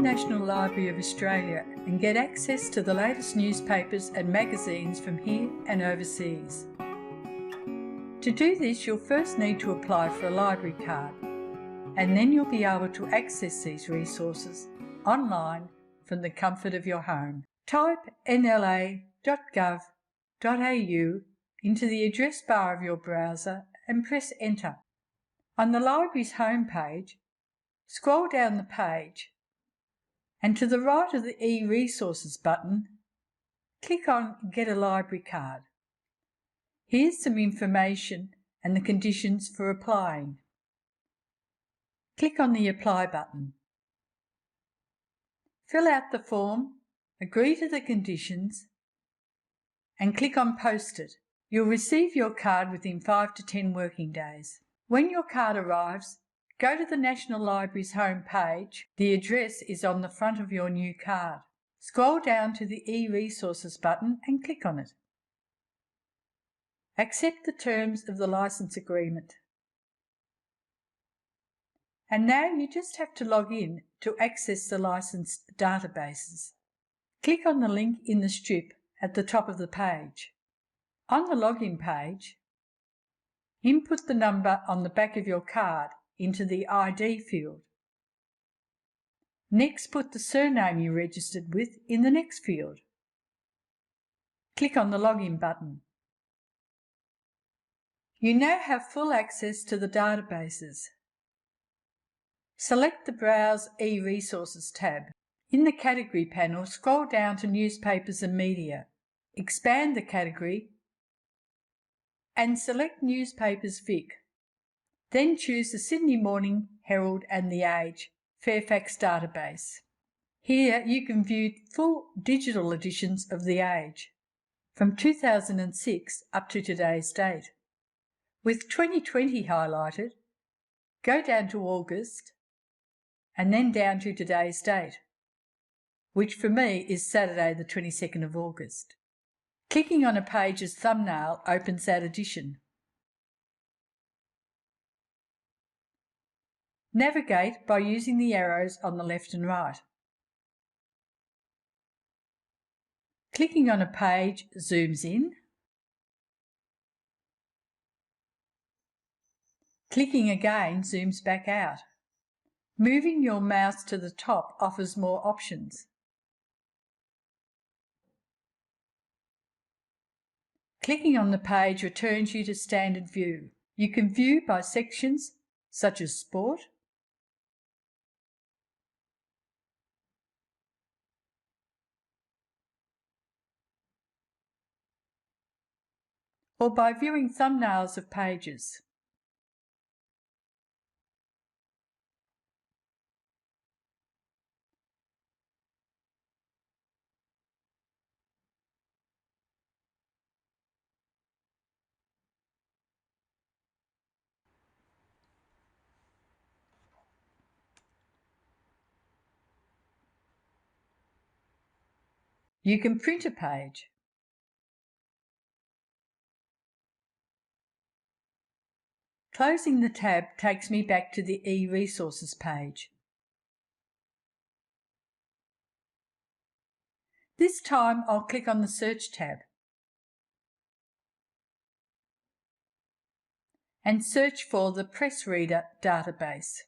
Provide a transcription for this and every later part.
National Library of Australia and get access to the latest newspapers and magazines from here and overseas. To do this, you'll first need to apply for a library card, and then you'll be able to access these resources online from the comfort of your home. Type nla.gov.au into the address bar of your browser and press Enter. On the library's homepage, scroll down the page, and to the right of the eResources button, click on Get a Library Card. Here's some information and the conditions for applying. Click on the Apply button. Fill out the form, agree to the conditions, and click on Post It. You'll receive your card within 5 to 10 working days. When your card arrives, go to the National Library's home page. The address is on the front of your new card. Scroll down to the eResources button and click on it. Accept the terms of the license agreement. And now you just have to log in to access the licensed databases. Click on the link in the strip at the top of the page. On the login page, input the number on the back of your card into the ID field. Next, put the surname you registered with in the next field. Click on the Login button. You now have full access to the databases. Select the Browse eResources tab. In the Category panel, scroll down to Newspapers and Media. Expand the category and select Newspapers Vic. Then choose the Sydney Morning Herald and The Age Fairfax database. Here you can view full digital editions of The Age from 2006 up to today's date. With 2020 highlighted, go down to August and then down to today's date, which for me is Saturday the 22nd of August. Clicking on a page's thumbnail opens that edition. Navigate by using the arrows on the left and right. Clicking on a page zooms in. Clicking again zooms back out. Moving your mouse to the top offers more options. Clicking on the page returns you to standard view. You can view by sections such as sport, or by viewing thumbnails of pages. You can print a page. Closing the tab takes me back to the eResources page. This time I'll click on the Search tab and search for the Press Reader database.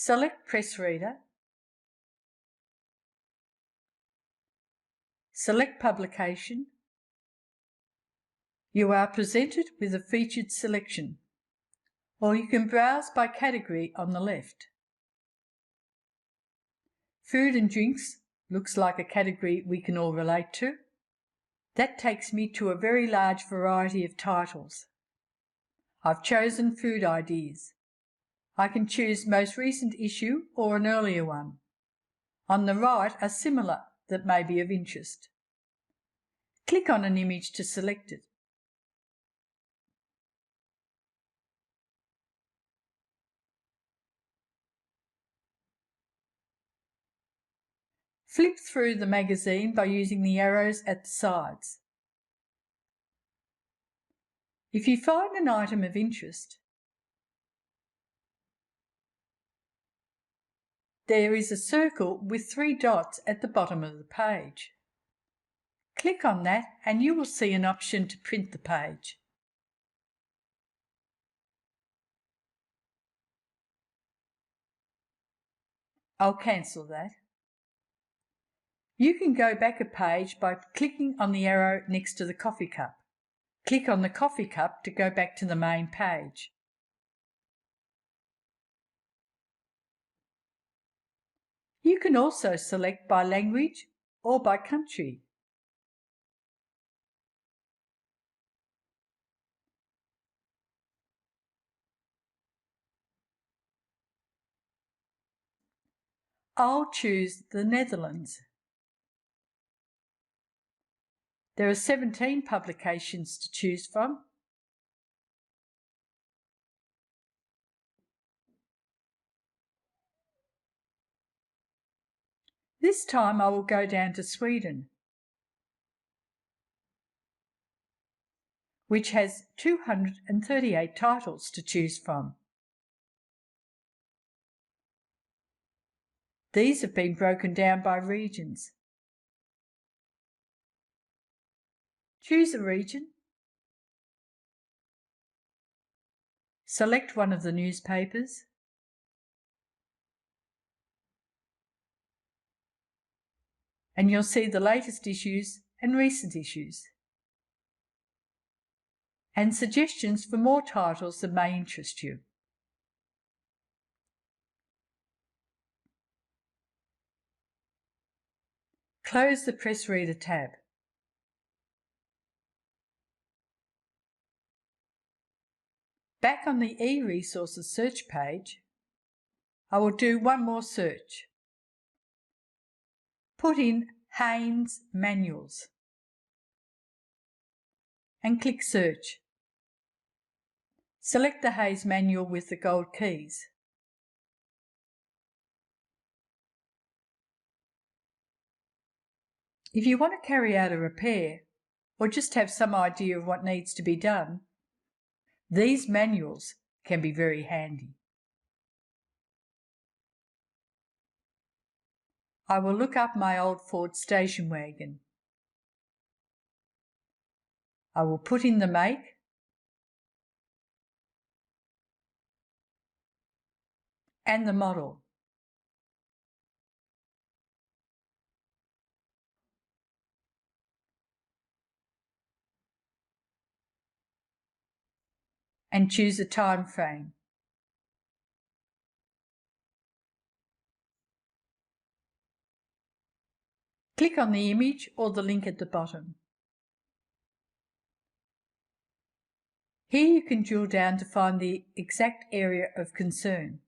Select Press Reader, select Publication. You are presented with a featured selection, or you can browse by category on the left. Food and drinks looks like a category we can all relate to. That takes me to a very large variety of titles. I've chosen Food Ideas. I can choose most recent issue or an earlier one. On the right are similar that may be of interest. Click on an image to select it. Flip through the magazine by using the arrows at the sides. If you find an item of interest, there is a circle with 3 dots at the bottom of the page. Click on that and you will see an option to print the page. I'll cancel that. You can go back a page by clicking on the arrow next to the coffee cup. Click on the coffee cup to go back to the main page. You can also select by language or by country. I'll choose the Netherlands. There are 17 publications to choose from. This time I will go down to Sweden, which has 238 titles to choose from. These have been broken down by regions. Choose a region. Select one of the newspapers. And you'll see the latest issues and recent issues, and suggestions for more titles that may interest you. Close the Press Reader tab. Back on the eResources search page, I will do one more search. Put in Haynes Manuals and click Search. Select the Haynes Manual with the gold keys. If you want to carry out a repair or just have some idea of what needs to be done, these manuals can be very handy. I will look up my old Ford station wagon. I will put in the make and the model. And choose a time frame. Click on the image or the link at the bottom. Here you can drill down to find the exact area of concern.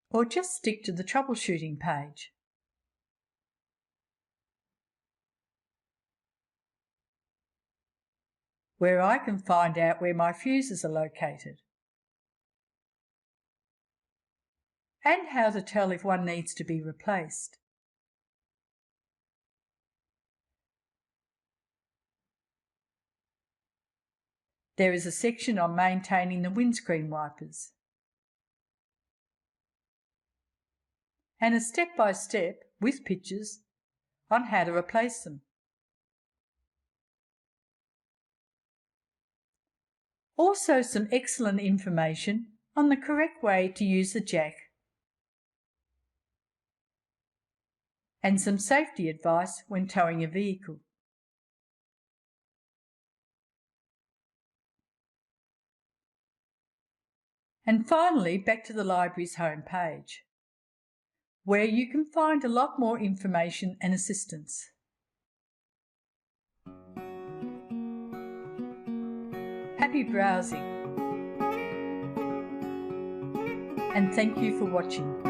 Or just stick to the troubleshooting page. Where I can find out where my fuses are located. And how to tell if one needs to be replaced. There is a section on maintaining the windscreen wipers. And a step-by-step, with pictures, on how to replace them. Also some excellent information on the correct way to use the jack. And some safety advice when towing a vehicle. And finally, back to the library's homepage, where you can find a lot more information and assistance. Happy browsing, and thank you for watching.